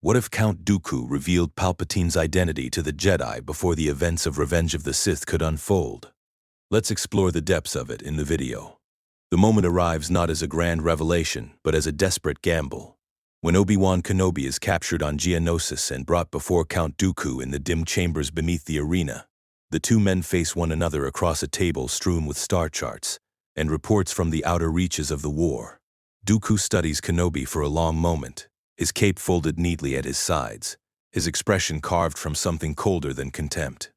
What if Count Dooku revealed Palpatine's identity to the Jedi before the events of Revenge of the Sith could unfold? Let's explore the depths of it in the video. The moment arrives not as a grand revelation, but as a desperate gamble. When Obi-Wan Kenobi is captured on Geonosis and brought before Count Dooku in the dim chambers beneath the arena, the two men face one another across a table strewn with star charts and reports from the outer reaches of the war. Dooku studies Kenobi for a long moment, his cape folded neatly at his sides, his expression carved from something colder than contempt.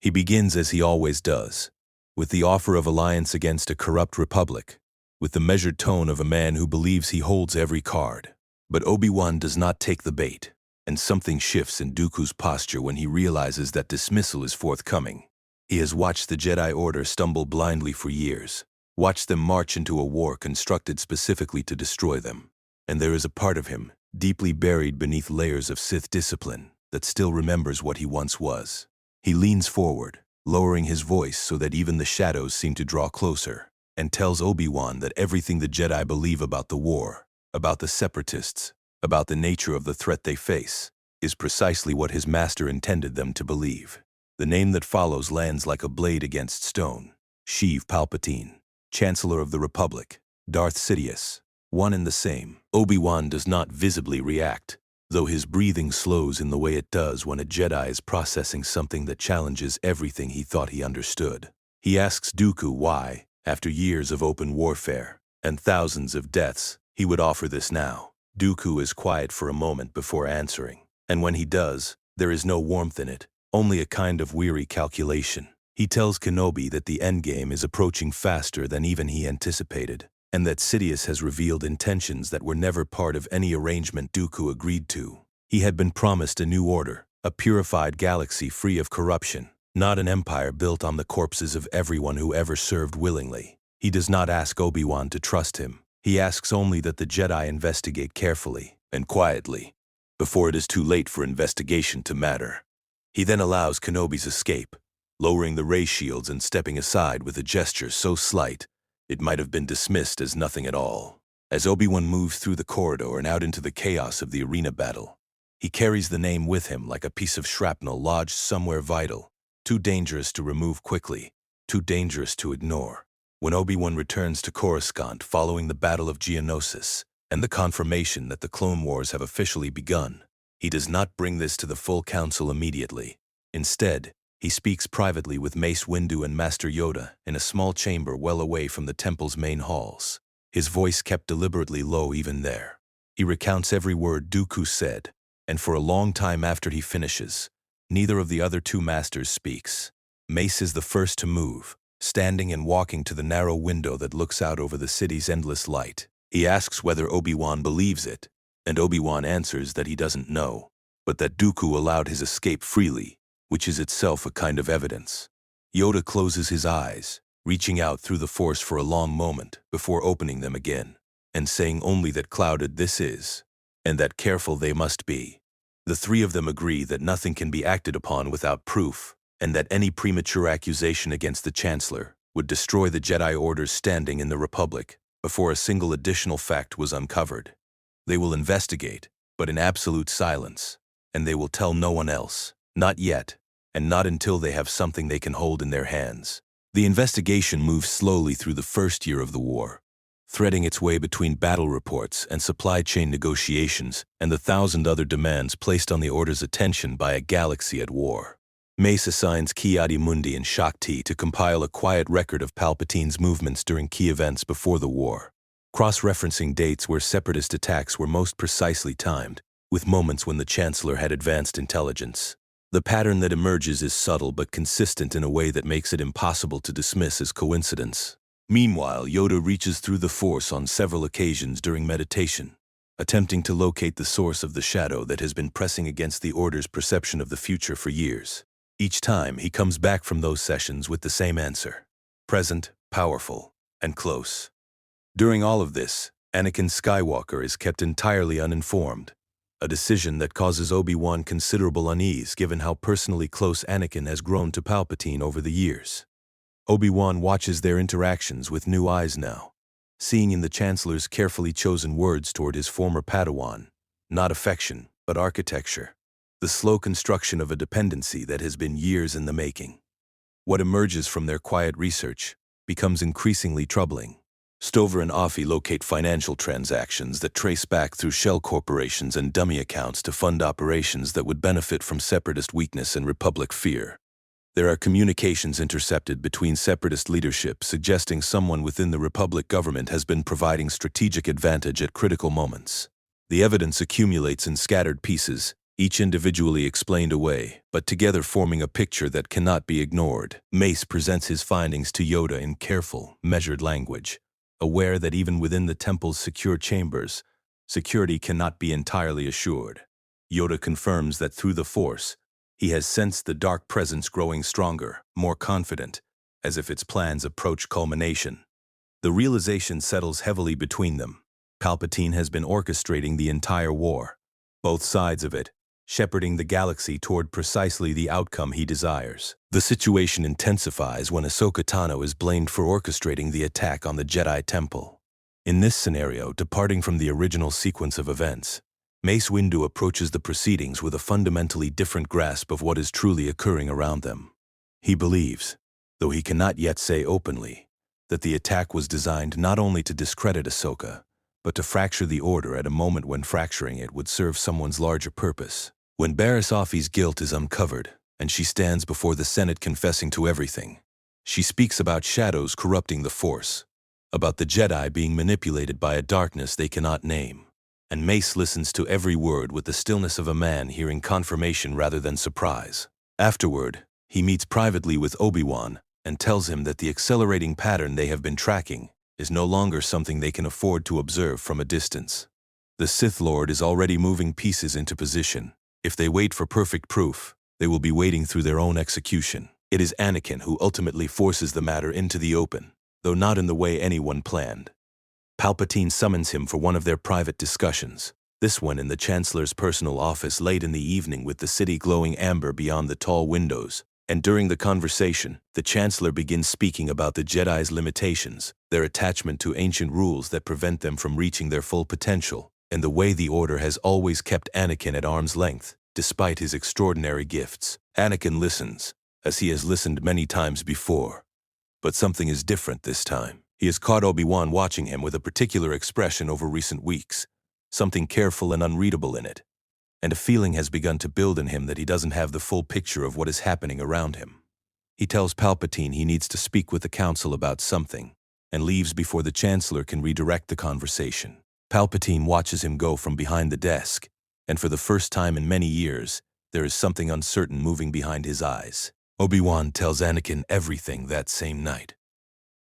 He begins as he always does, with the offer of alliance against a corrupt republic, with the measured tone of a man who believes he holds every card. But Obi-Wan does not take the bait, and something shifts in Dooku's posture when he realizes that dismissal is forthcoming. He has watched the Jedi Order stumble blindly for years, watched them march into a war constructed specifically to destroy them, and there is a part of him, deeply buried beneath layers of Sith discipline, that still remembers what he once was. He leans forward, lowering his voice so that even the shadows seem to draw closer, and tells Obi-Wan that everything the Jedi believe about the war, about the Separatists, about the nature of the threat they face, is precisely what his master intended them to believe. The name that follows lands like a blade against stone. Sheev Palpatine, Chancellor of the Republic, Darth Sidious, one and the same. Obi-Wan does not visibly react, though his breathing slows in the way it does when a Jedi is processing something that challenges everything he thought he understood. He asks Dooku why, after years of open warfare and thousands of deaths, he would offer this now. Dooku is quiet for a moment before answering, and when he does, there is no warmth in it, only a kind of weary calculation. He tells Kenobi that the endgame is approaching faster than even he anticipated, and that Sidious has revealed intentions that were never part of any arrangement Dooku agreed to. He had been promised a new order, a purified galaxy free of corruption, not an empire built on the corpses of everyone who ever served willingly. He does not ask Obi-Wan to trust him. He asks only that the Jedi investigate carefully and quietly, before it is too late for investigation to matter. He then allows Kenobi's escape, lowering the ray shields and stepping aside with a gesture so slight it might have been dismissed as nothing at all. As Obi-Wan moves through the corridor and out into the chaos of the arena battle, he carries the name with him like a piece of shrapnel lodged somewhere vital, too dangerous to remove quickly, too dangerous to ignore. When Obi-Wan returns to Coruscant following the Battle of Geonosis and the confirmation that the Clone Wars have officially begun, he does not bring this to the full council immediately. Instead, he speaks privately with Mace Windu and Master Yoda in a small chamber well away from the temple's main halls, his voice kept deliberately low even there. He recounts every word Dooku said, and for a long time after he finishes, neither of the other two masters speaks. Mace is the first to move, standing and walking to the narrow window that looks out over the city's endless light. He asks whether Obi-Wan believes it, and Obi-Wan answers that he doesn't know, but that Dooku allowed his escape freely, which is itself a kind of evidence. Yoda closes his eyes, reaching out through the Force for a long moment before opening them again, and saying only that clouded this is, and that careful they must be. The three of them agree that nothing can be acted upon without proof, and that any premature accusation against the Chancellor would destroy the Jedi Order's standing in the Republic before a single additional fact was uncovered. They will investigate, but in absolute silence, and they will tell no one else, not yet, and not until they have something they can hold in their hands. The investigation moves slowly through the first year of the war, threading its way between battle reports and supply chain negotiations and the 1,000 other demands placed on the Order's attention by a galaxy at war. Mace assigns Ki-Adi-Mundi and Shakti to compile a quiet record of Palpatine's movements during key events before the war, cross-referencing dates where Separatist attacks were most precisely timed, with moments when the Chancellor had advanced intelligence. The pattern that emerges is subtle but consistent in a way that makes it impossible to dismiss as coincidence. Meanwhile, Yoda reaches through the Force on several occasions during meditation, attempting to locate the source of the shadow that has been pressing against the Order's perception of the future for years. Each time, he comes back from those sessions with the same answer: present, powerful, and close. During all of this, Anakin Skywalker is kept entirely uninformed, a decision that causes Obi-Wan considerable unease given how personally close Anakin has grown to Palpatine over the years. Obi-Wan watches their interactions with new eyes now, seeing in the Chancellor's carefully chosen words toward his former Padawan, not affection, but architecture, the slow construction of a dependency that has been years in the making. What emerges from their quiet research becomes increasingly troubling. Stover and Offie locate financial transactions that trace back through shell corporations and dummy accounts to fund operations that would benefit from separatist weakness and Republic fear. There are communications intercepted between separatist leadership suggesting someone within the Republic government has been providing strategic advantage at critical moments. The evidence accumulates in scattered pieces, each individually explained away, but together forming a picture that cannot be ignored. Mace presents his findings to Yoda in careful, measured language, aware that even within the temple's secure chambers, security cannot be entirely assured. Yoda confirms that through the Force, he has sensed the dark presence growing stronger, more confident, as if its plans approach culmination. The realization settles heavily between them. Palpatine has been orchestrating the entire war, both sides of it, shepherding the galaxy toward precisely the outcome he desires. The situation intensifies when Ahsoka Tano is blamed for orchestrating the attack on the Jedi Temple. In this scenario, departing from the original sequence of events, Mace Windu approaches the proceedings with a fundamentally different grasp of what is truly occurring around them. He believes, though he cannot yet say openly, that the attack was designed not only to discredit Ahsoka, but to fracture the Order at a moment when fracturing it would serve someone's larger purpose. When Barriss Offie's guilt is uncovered, and she stands before the Senate confessing to everything, she speaks about shadows corrupting the Force, about the Jedi being manipulated by a darkness they cannot name. And Mace listens to every word with the stillness of a man hearing confirmation rather than surprise. Afterward, he meets privately with Obi-Wan and tells him that the accelerating pattern they have been tracking is no longer something they can afford to observe from a distance. The Sith Lord is already moving pieces into position. If they wait for perfect proof, they will be waiting through their own execution. It is Anakin who ultimately forces the matter into the open, though not in the way anyone planned. Palpatine summons him for one of their private discussions, this one in the Chancellor's personal office late in the evening with the city glowing amber beyond the tall windows. And during the conversation, the Chancellor begins speaking about the Jedi's limitations, their attachment to ancient rules that prevent them from reaching their full potential, and the way the Order has always kept Anakin at arm's length, despite his extraordinary gifts. Anakin listens, as he has listened many times before. But something is different this time. He has caught Obi-Wan watching him with a particular expression over recent weeks, something careful and unreadable in it, and a feeling has begun to build in him that he doesn't have the full picture of what is happening around him. He tells Palpatine he needs to speak with the Council about something, and leaves before the Chancellor can redirect the conversation. Palpatine watches him go from behind the desk, and for the first time in many years, there is something uncertain moving behind his eyes. Obi-Wan tells Anakin everything that same night.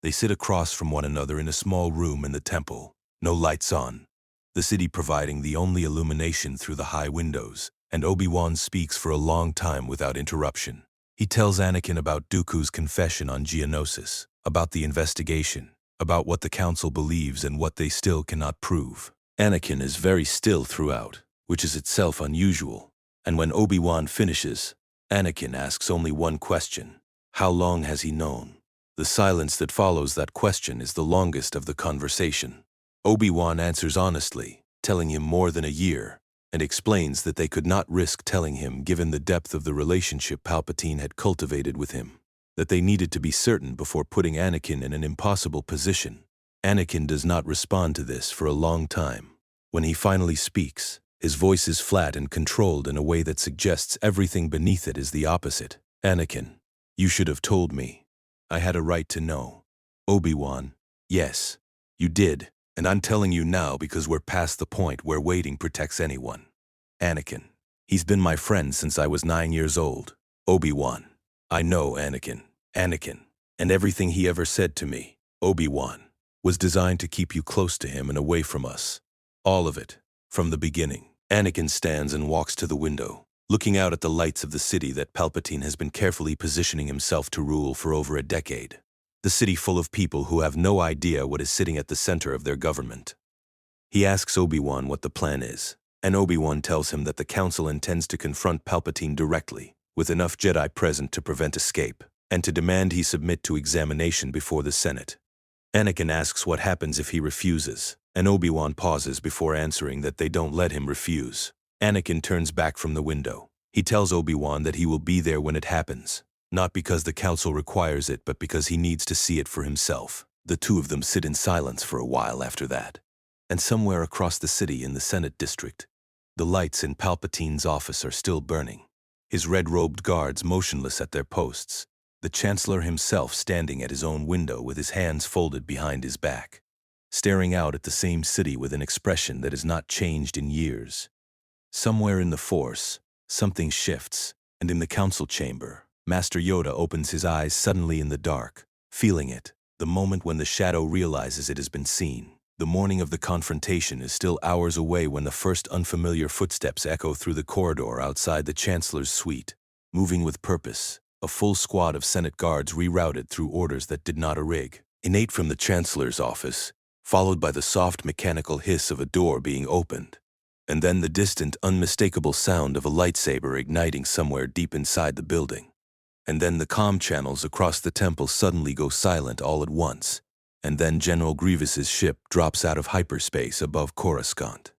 They sit across from one another in a small room in the temple, no lights on, the city providing the only illumination through the high windows, and Obi-Wan speaks for a long time without interruption. He tells Anakin about Dooku's confession on Geonosis, about the investigation, about what the Council believes and what they still cannot prove. Anakin is very still throughout, which is itself unusual, and when Obi-Wan finishes, Anakin asks only one question: how long has he known? The silence that follows that question is the longest of the conversation. Obi-Wan answers honestly, telling him more than a year, and explains that they could not risk telling him given the depth of the relationship Palpatine had cultivated with him, that they needed to be certain before putting Anakin in an impossible position. Anakin does not respond to this for a long time. When he finally speaks, his voice is flat and controlled in a way that suggests everything beneath it is the opposite. Anakin, you should have told me. I had a right to know. Obi-Wan, yes, you did, and I'm telling you now because we're past the point where waiting protects anyone. Anakin, he's been my friend since I was 9 years old. Obi-Wan, I know Anakin. Anakin, and everything he ever said to me, Obi-Wan, was designed to keep you close to him and away from us. All of it, from the beginning. Anakin stands and walks to the window, looking out at the lights of the city that Palpatine has been carefully positioning himself to rule for over a decade. The city full of people who have no idea what is sitting at the center of their government. He asks Obi-Wan what the plan is, and Obi-Wan tells him that the Council intends to confront Palpatine directly, with enough Jedi present to prevent escape, and to demand he submit to examination before the Senate. Anakin asks what happens if he refuses, and Obi-Wan pauses before answering that they don't let him refuse. Anakin turns back from the window. He tells Obi-Wan that he will be there when it happens, not because the Council requires it, but because he needs to see it for himself. The two of them sit in silence for a while after that. And somewhere across the city in the Senate district, the lights in Palpatine's office are still burning. His red-robed guards motionless at their posts, the Chancellor himself standing at his own window with his hands folded behind his back, staring out at the same city with an expression that has not changed in years. Somewhere in the Force, something shifts, and in the Council chamber, Master Yoda opens his eyes suddenly in the dark, feeling it, the moment when the shadow realizes it has been seen. The morning of the confrontation is still hours away when the first unfamiliar footsteps echo through the corridor outside the Chancellor's suite. Moving with purpose, a full squad of Senate guards rerouted through orders that did not rig. Innate from the Chancellor's office, followed by the soft mechanical hiss of a door being opened, and then the distant, unmistakable sound of a lightsaber igniting somewhere deep inside the building. And then the comm channels across the temple suddenly go silent all at once, and then General Grievous's ship drops out of hyperspace above Coruscant.